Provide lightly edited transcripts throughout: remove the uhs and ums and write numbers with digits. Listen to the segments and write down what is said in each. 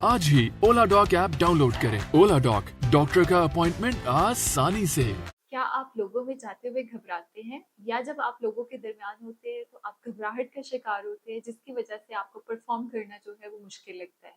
आज ही ओला dock app download करें। ओला dock, doctor का अपॉइंटमेंट आसानी से। क्या आप लोगों में जाते हुए घबराते हैं या जब आप लोगों के दरमियान होते हैं तो आप घबराहट का शिकार होते हैं जिसकी वजह से आपको परफॉर्म करना जो है वो मुश्किल लगता है।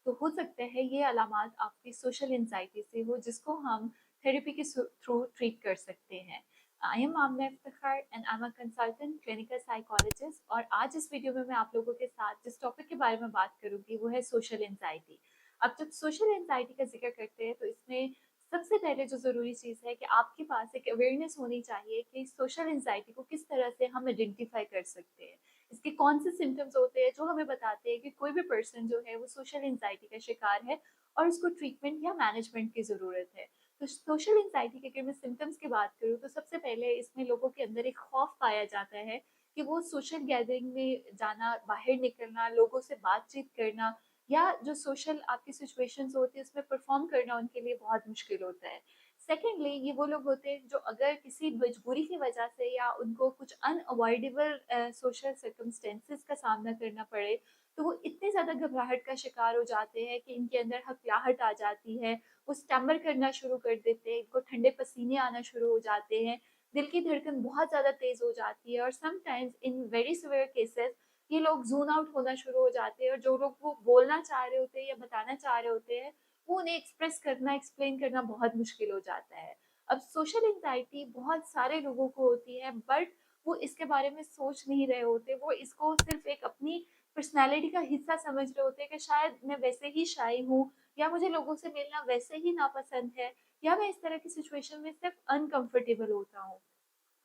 तो हो सकता है ये अलामात आपकी सोशल एंजाइटी से हो जिसको हम थेरेपी के थ्रू ट्रीट कर सकते हैं। I am Amna Iftikhar and I am a consultant clinical psychologist और आज इस वीडियो में मैं आप लोगों के साथ जिस टॉपिक के बारे में बात करूंगी वो है सोशल एंजाइटी। अब जब सोशल एंजाइटी का जिक्र करते हैं तो इसमें सबसे पहले जो ज़रूरी चीज़ है कि आपके पास एक अवेयरनेस होनी चाहिए कि सोशल एंजाइटी को किस तरह से हम आइडेंटिफाई कर सकते हैं। इसके कौन से सिम्टम्स होते हैं जो हमें बताते हैं कि कोई भी पर्सन जो है वो सोशल एंजाइटी का शिकार है और उसको ट्रीटमेंट या मैनेजमेंट की ज़रूरत है। तो सोशल एंजाइटी के अगर मैं सिम्टम्स की बात करूँ तो सबसे पहले इसमें लोगों के अंदर एक खौफ पाया जाता है कि वो सोशल गैदरिंग में जाना, बाहर निकलना, लोगों से बातचीत करना या जो सोशल आपकी सिचुएशंस होती है उसमें परफॉर्म करना उनके लिए बहुत मुश्किल होता है। सेकेंडली ये वो लोग होते हैं जो अगर किसी मजबूरी की वजह से या उनको कुछ अनअवॉइडेबल सोशल सर्कमस्टेंसेस का सामना करना पड़े तो वो इतने ज़्यादा घबराहट का शिकार हो जाते हैं कि इनके अंदर हकलाहट आ जाती है, वो स्टैमर करना शुरू कर देते हैं, इनको ठंडे पसीने आना शुरू हो जाते हैं, दिल की धड़कन बहुत ज़्यादा तेज़ हो जाती है और sometimes in very severe cases ये लोग ज़ोन आउट होना शुरू हो जाते हैं और जो लोग वो बोलना चाह रहे होते हैं या बताना चाह रहे होते हैं, वो उन्हें एक्सप्रेस करना, एक्सप्लेन करना बहुत मुश्किल हो जाता है। अब सोशल एंग्ज़ायटी बहुत सारे लोगों को होती है बट वो इसके बारे में सोच नहीं रहे होते, वो इसको सिर्फ़ एक अपनी पर्सनैलिटी का हिस्सा समझ रहे होते हैं कि शायद मैं वैसे ही शाय हूँ या मुझे लोगों से मिलना वैसे ही नापसंद है या मैं इस तरह की सिचुएशन में सिर्फ़ अनकम्फ़र्टेबल होता हूँ।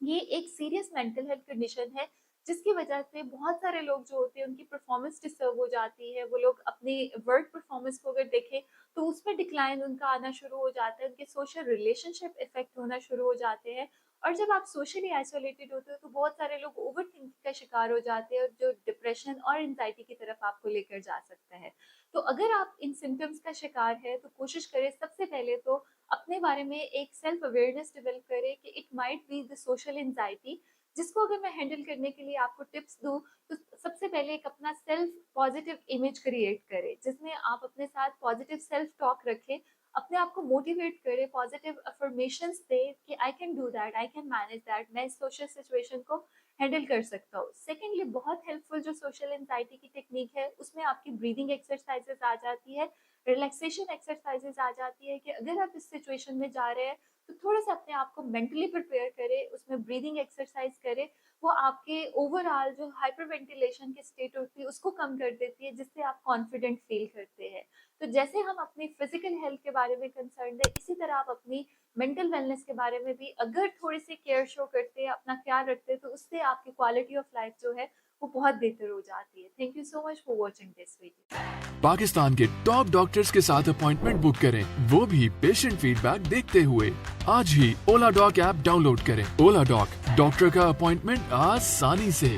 ये एक सीरियस मेंटल हेल्थ कंडीशन है जिसकी वजह से बहुत सारे लोग जो होते हैं उनकी परफॉर्मेंस डिस्टर्ब हो जाती है। वो लोग अपनी वर्क परफॉर्मेंस को अगर देखें तो उसमें डिक्लाइन उनका आना शुरू हो जाता है, उनके सोशल रिलेशनशिप इफेक्ट होना शुरू हो जाते हैं और जब आप सोशली आइसोलेटेड होते हो तो बहुत सारे लोग ओवर थिंकिंग का शिकार हो जाते हैं और जो डिप्रेशन और एंजाइटी की तरफ आपको लेकर जा सकता है। तो अगर आप इन सिम्टम्स का शिकार है तो कोशिश करें सबसे पहले तो अपने बारे में एक सेल्फ अवेयरनेस डेवलप करें कि it might be the social anxiety, जिसको अगर मैं हैंडल करने के लिए आपको टिप्स दूँ तो सबसे पहले एक अपना सेल्फ पॉजिटिव इमेज क्रिएट करें जिसमें आप अपने साथ पॉजिटिव सेल्फ टॉक रखें, अपने आप को मोटिवेट करें, पॉजिटिव अफर्मेशंस दें कि I can do that, I can manage that, मैं इस सोशल सिचुएशन को हैंडल कर सकता हूँ। सेकेंडली बहुत हेल्पफुल जो सोशल एंजाइटी की टेक्निक है उसमें आपकी ब्रीदिंग एक्सरसाइजेस आ जाती है, रिलैक्सेशन एक्सरसाइजेस आ जाती है कि अगर आप इस सिचुएशन में जा रहे हैं तो थोड़ा सा अपने आप को मेंटली प्रिपेयर करें, उसमें ब्रीदिंग एक्सरसाइज करें। वो आपके ओवरऑल जो हाइपर वेंटिलेशन की स्टेट होती है उसको कम कर देती है जिससे आप कॉन्फिडेंट फील करते हैं। तो जैसे हम अपनी फिजिकल हेल्थ के बारे में कंसर्न है इसी तरह आप अपनी मेंटल वेलनेस के बारे में भी अगर थोड़ी सी केयर शो करते हैं, अपना ख्याल रखते हैं तो उससे आपकी क्वालिटी ऑफ लाइफ जो है वो बहुत बेहतर हो जाती है। Thank you so much for watching this video. Pakistan के टॉप डॉक्टर्स के साथ अपॉइंटमेंट बुक करें, वो भी पेशेंट फीडबैक देखते हुए। आज ही ओला डॉक ऐप डाउनलोड करें। ओला डॉक, डॉक्टर का अपॉइंटमेंट आसानी से।